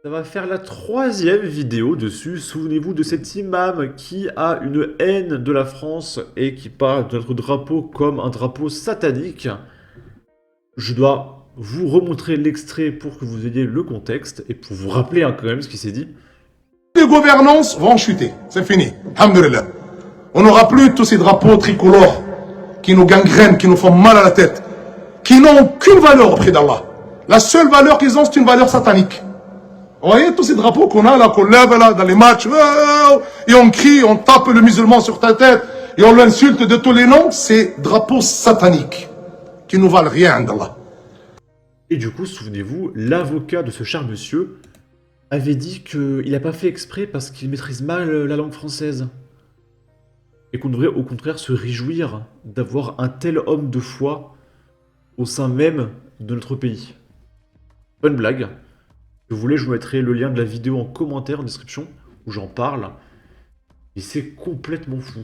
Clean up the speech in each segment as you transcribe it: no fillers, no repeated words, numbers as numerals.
Ça va faire la troisième vidéo dessus. Souvenez-vous de cet imam qui a une haine de la France et qui parle de notre drapeau comme un drapeau satanique. Je dois vous remontrer l'extrait pour que vous ayez le contexte et pour vous rappeler quand même ce qui s'est dit. Les gouvernances vont chuter, c'est fini. Alhamdulillah. On n'aura plus tous ces drapeaux tricolores qui nous gangrènent, qui nous font mal à la tête, qui n'ont aucune valeur auprès d'Allah. La seule valeur qu'ils ont, c'est une valeur satanique. Vous voyez tous ces drapeaux qu'on a là, qu'on lève là dans les matchs, et on crie, on tape le musulman sur ta tête, et on l'insulte de tous les noms, c'est drapeaux sataniques qui nous valent rien d'Allah. Et du coup, souvenez-vous, l'avocat de ce cher monsieur avait dit qu'il n'a pas fait exprès parce qu'il maîtrise mal la langue française. Et qu'on devrait au contraire se réjouir d'avoir un tel homme de foi au sein même de notre pays. Bonne blague. Si vous voulez, je vous mettrai le lien de la vidéo en commentaire, en description, où j'en parle. Et c'est complètement fou.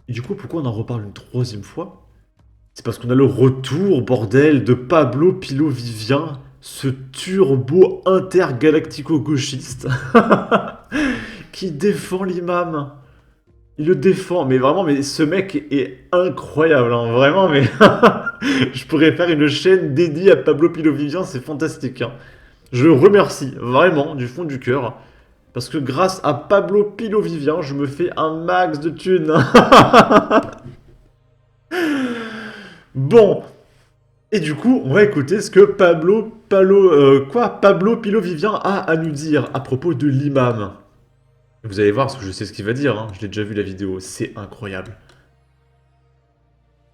Et du coup, pourquoi on en reparle une troisième fois? C'est parce qu'on a le retour, bordel, de Pablo Pilovivien, ce turbo intergalactico-gauchiste, qui défend l'imam. Il le défend, mais vraiment, mais ce mec est incroyable, hein, vraiment, mais je pourrais faire une chaîne dédiée à Pablo Pilovivien, c'est fantastique, hein. Je le remercie, vraiment, du fond du cœur, parce que grâce à Pablo Pilovivien, je me fais un max de thunes. Bon, et du coup, on va écouter ce que Pablo Pilovivien a à nous dire à propos de l'imam. Vous allez voir, parce que je sais ce qu'il va dire, hein. Je l'ai déjà vu la vidéo, c'est incroyable.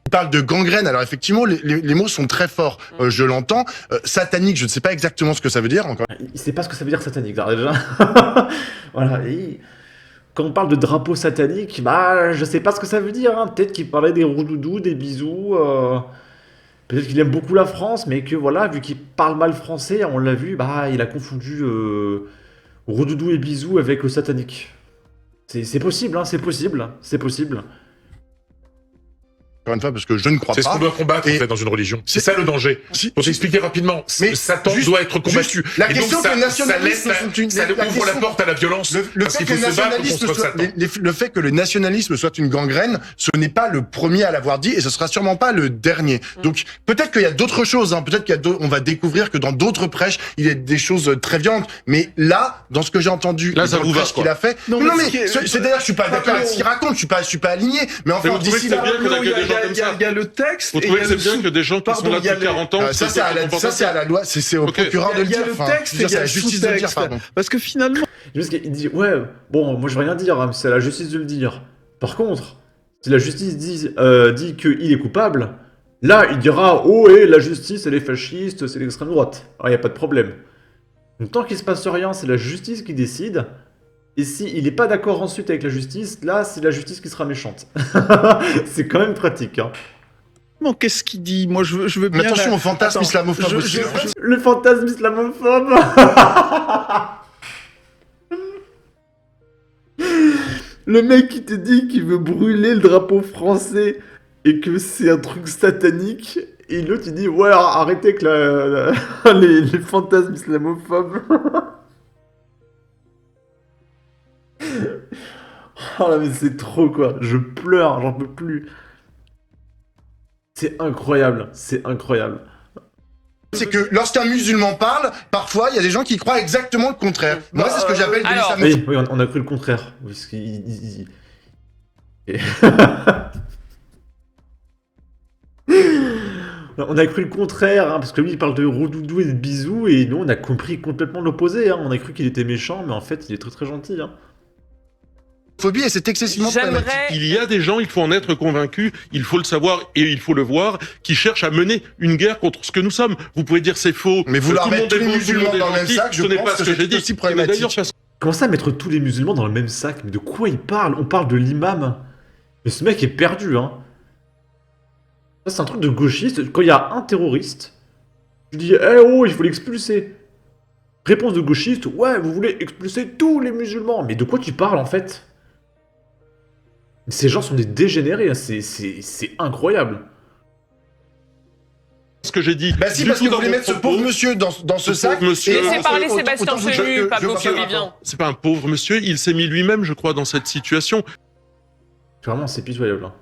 Il parle de gangrène, alors effectivement, les mots sont très forts, je l'entends. Satanique, je ne sais pas exactement ce que ça veut dire, encore. Il sait pas ce que ça veut dire satanique, là, déjà. Voilà, et quand on parle de drapeau satanique, bah, je sais pas ce que ça veut dire, hein. Peut-être qu'il parlait des roudoudous, des bisous, peut-être qu'il aime beaucoup la France, mais que voilà, vu qu'il parle mal français, on l'a vu, bah, il a confondu roudoudou et bisous avec le satanique. C'est possible, hein, c'est possible, c'est possible. Encore une fois, parce que je ne crois pas. C'est ce qu'on doit combattre, en fait, dans une religion. C'est ça le danger. Pour t'expliquer rapidement, Mais Satan juste- doit être combattu. la Et donc, question que le nationalisme ça sont une- ça la ouvre la question- porte à la violence. Le Parce fait qu'il que faut le se battre nationalisme contre soit, Satan. le fait que le nationalisme soit une gangrène, ce n'est pas le premier à l'avoir dit et ce sera sûrement pas le dernier. Donc peut-être qu'il y a d'autres choses, hein, peut-être on va découvrir que dans d'autres prêches il y a des choses très violentes. Mais là, dans ce que j'ai entendu, Là, ça dans le vous va, prêche quoi. qu'il a fait, Non, non, mais mais c'est d'ailleurs je suis pas d'accord avec ce qu'il raconte, je suis pas aligné. Mais enfin Mais vous trouvez d'ici que là, c'est bien qu'on accueille des gens comme ça? Il y a le texte. Vous et il trouvez y a que c'est le bien sous- que des gens qui sont Pardon, là il y a depuis le- 40 ans... ça c'est à la loi, c'est au Ok. procureur de le Il y a dire. le Enfin, texte je veux et dire, il y c'est a la le justice de le dire, sous-texte. pardon. Parce que finalement, Juste qu'il dit, ouais, bon, moi je vais rien dire, hein, c'est à la justice de le dire. Par contre, si la justice dit qu'il est coupable, là il dira, oh, et la justice elle est fasciste, c'est l'extrême droite. Ah, y a pas de problème. Donc tant qu'il se passe rien, c'est la justice qui décide. Et s'il n'est pas d'accord ensuite avec la justice, là c'est la justice qui sera méchante. C'est quand même pratique, hein. qu'est-ce qu'il dit? Moi, je veux bien. Mais attention au fantasme Attends, islamophobe je- aussi. je- Le fantasme islamophobe. Le mec qui te dit qu'il veut brûler le drapeau français et que c'est un truc satanique, et l'autre il dit ouais arrêtez avec les fantasmes islamophobes. Oh là mais c'est trop quoi, je pleure, j'en peux plus. C'est incroyable, c'est incroyable. C'est que lorsqu'un musulman parle, parfois il y a des gens qui croient exactement le contraire. Moi, c'est ce que j'appelle de alors- l'islamophobie. Oui, on a cru le contraire. Parce Et- On a cru le contraire, hein, parce que lui il parle de roudoudou et de bisous, et nous on a compris complètement l'opposé. Hein. On a cru qu'il était méchant, mais en fait il est très très gentil. Hein. Phobie et c'est excessivement problématique. J'aimerais. Il y a des gens, il faut en être convaincu, il faut le savoir et il faut le voir, qui cherchent à mener une guerre contre ce que nous sommes. Vous pouvez dire c'est faux. Mais vouloir tout le mettre monde tous les est bon, tout le monde musulmans est dans le même gentil, sac, je ce n'est pense pas que ce que c'est j'ai dit. aussi Mais problématique. d'ailleurs, parce Comment ça mettre tous les musulmans dans le même sac? Mais de quoi il parle? On parle de l'imam. Mais ce mec est perdu, hein. Ça c'est un truc de gauchiste. Quand il y a un terroriste, je dis eh oh il faut l'expulser. Réponse de gauchiste, ouais vous voulez expulser tous les musulmans. Mais de quoi tu parles en fait? Ces gens sont des dégénérés, hein. C'est incroyable. ce que j'ai dit. Bah si, Du parce tout que vous dans voulez mon mettre ce propos. pauvre monsieur dans ce sac. Monsieur, et- Laissez parler autant- Sébastien autant que Chenu, je Pablo vois pas le Vivien. rapport. c'est pas un pauvre monsieur, il s'est mis lui-même, je crois, dans cette situation. Vraiment, c'est pitoyable. Hein.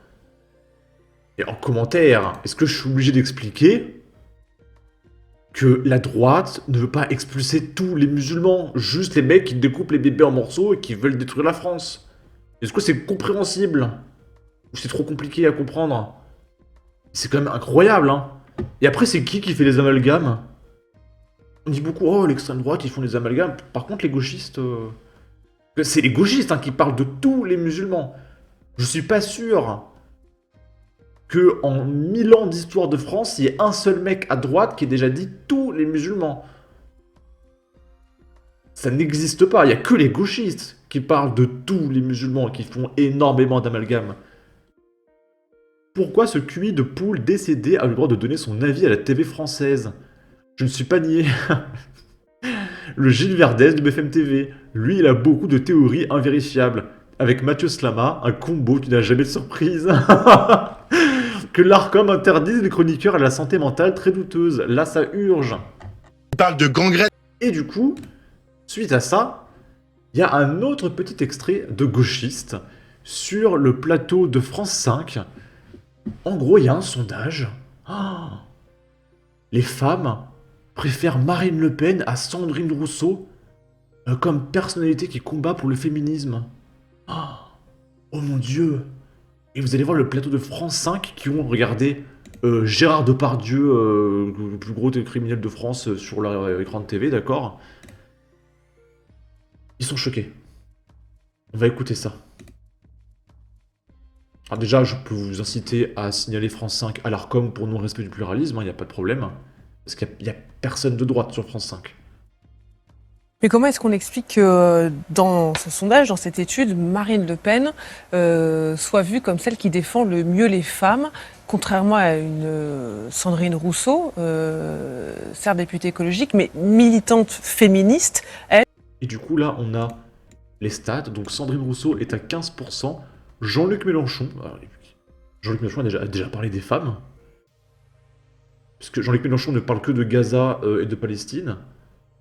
Et en commentaire, est-ce que je suis obligé d'expliquer que la droite ne veut pas expulser tous les musulmans, juste les mecs qui découpent les bébés en morceaux et qui veulent détruire la France? Est-ce que c'est compréhensible? Ou c'est trop compliqué à comprendre? C'est quand même incroyable, hein. Et après, c'est qui fait les amalgames? On dit beaucoup, oh, l'extrême droite, ils font des amalgames. Par contre, les gauchistes... C'est les gauchistes hein, qui parlent de tous les musulmans. Je suis pas sûr que en 1000 ans d'histoire de France, il y ait un seul mec à droite qui ait déjà dit tous les musulmans. Ça n'existe pas. Il y a que les gauchistes qui parlent de tous les musulmans et qui font énormément d'amalgames. Pourquoi ce QI de poule décédé a le droit de donner son avis à la TV française? Je ne suis pas nié. Le Gilles Verdez de BFM TV. Lui, il a beaucoup de théories invérifiables. Avec Mathieu Slama, un combo qui n'a jamais de surprise. Que l'ARCOM interdise les chroniqueurs à la santé mentale très douteuse. Là, ça urge. Il parle de gangrène. Et du coup, suite à ça, il y a un autre petit extrait de gauchiste sur le plateau de France 5. En gros, il y a un sondage. Oh, les femmes préfèrent Marine Le Pen à Sandrine Rousseau comme personnalité qui combat pour le féminisme. Oh mon Dieu! Et vous allez voir le plateau de France 5 qui ont regardé Gérard Depardieu, le plus gros criminel de France, sur leur écran de TV, d'accord? Ils sont choqués. On va écouter ça. Alors déjà, je peux vous inciter à signaler France 5 à l'ARCOM pour non-respect du pluralisme, il n'y a pas de problème. Parce qu'il n'y a personne de droite sur France 5. Mais comment est-ce qu'on explique que dans ce sondage, dans cette étude, Marine Le Pen soit vue comme celle qui défend le mieux les femmes, contrairement à une Sandrine Rousseau, certes députée écologique, mais militante féministe, elle... Et du coup, là, on a les stats. Donc Sandrine Rousseau est à 15%. Jean-Luc Mélenchon... Jean-Luc Mélenchon a déjà parlé des femmes. Parce que Jean-Luc Mélenchon ne parle que de Gaza et de Palestine.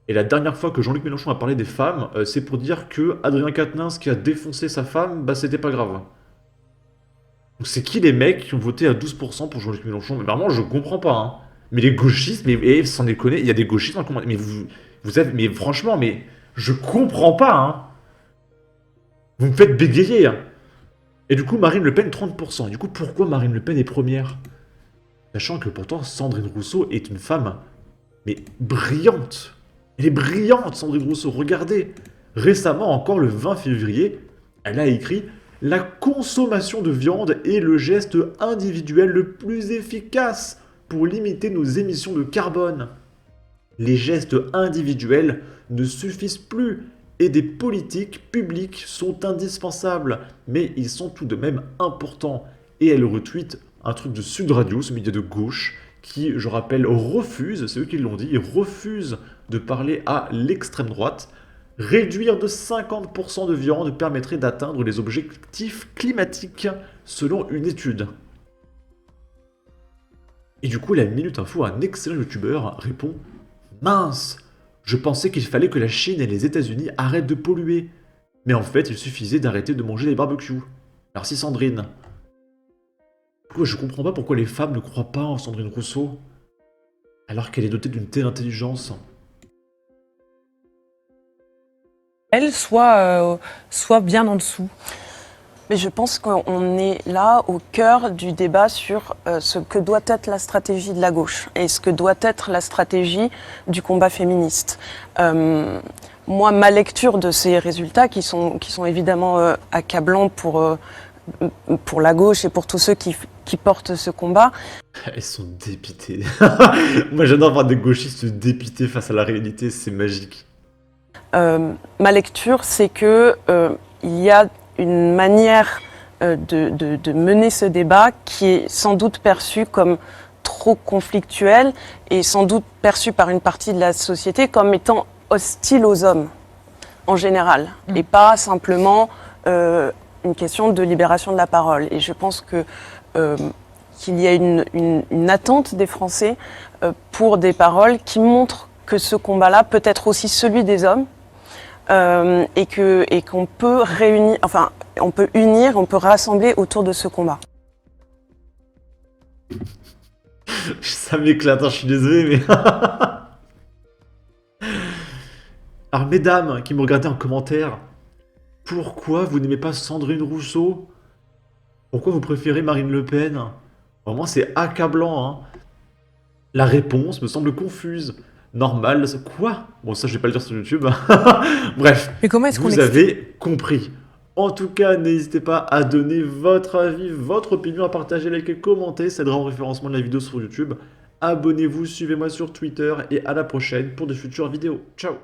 Et la dernière fois que Jean-Luc Mélenchon a parlé des femmes, c'est pour dire que Adrien Quatennens qui a défoncé sa femme, bah c'était pas grave. Donc c'est qui les mecs qui ont voté à 12% pour Jean-Luc Mélenchon? Mais vraiment, je comprends pas, hein. Mais les gauchistes, mais sans déconner, il y a des gauchistes dans le commentaire. Mais vous avez, mais franchement, mais je comprends pas, hein. Vous me faites bégayer, hein. Et du coup, Marine Le Pen, 30%. Et du coup, pourquoi Marine Le Pen est première? Sachant que pourtant, Sandrine Rousseau est une femme, mais brillante. Elle est brillante, Sandrine Rousseau. Regardez, récemment, encore le 20 février, elle a écrit « La consommation de viande est le geste individuel le plus efficace pour limiter nos émissions de carbone. Les gestes individuels ne suffisent plus et des politiques publiques sont indispensables, mais ils sont tout de même importants. » Et elle retweet un truc de Sud Radio, ce média de gauche, qui, je rappelle, refuse, c'est eux qui l'ont dit, ils refusent de parler à l'extrême droite. Réduire de 50% de viande permettrait d'atteindre les objectifs climatiques, selon une étude. Et du coup, la Minute Info, un excellent youtubeur, répond « Mince, je pensais qu'il fallait que la Chine et les États-Unis arrêtent de polluer. Mais en fait, il suffisait d'arrêter de manger les barbecues. Merci Sandrine. » Je comprends pas pourquoi les femmes ne croient pas en Sandrine Rousseau, alors qu'elle est dotée d'une telle intelligence. Elle soit bien en dessous. Mais je pense qu'on est là au cœur du débat sur ce que doit être la stratégie de la gauche et ce que doit être la stratégie du combat féministe. Moi, ma lecture de ces résultats, qui sont évidemment accablants pour la gauche et pour tous ceux qui portent ce combat. Elles sont dépitées. Moi, j'adore voir des gauchistes dépités face à la réalité, c'est magique. Ma lecture, c'est que il y a une manière de mener ce débat qui est sans doute perçue comme trop conflictuelle et sans doute perçue par une partie de la société comme étant hostile aux hommes en général et pas simplement une question de libération de la parole. Et je pense que qu'il y a une attente des Français pour des paroles qui montrent que ce combat-là peut être aussi celui des hommes et qu'on peut réunir, enfin, on peut unir, on peut rassembler autour de ce combat. Ça m'éclate, hein, je suis désolé, mais... Alors, mesdames qui me regardez en commentaire, pourquoi vous n'aimez pas Sandrine Rousseau? Pourquoi vous préférez Marine Le Pen? Vraiment, c'est accablant, hein. La réponse me semble confuse. Normal, quoi? Bon, ça, je vais pas le dire sur YouTube. Bref, Mais comment est-ce qu'on vous explique avez compris. En tout cas, n'hésitez pas à donner votre avis, votre opinion, à partager, liker, commenter. Ça aidera au référencement de la vidéo sur YouTube. Abonnez-vous, suivez-moi sur Twitter et à la prochaine pour de futures vidéos. Ciao!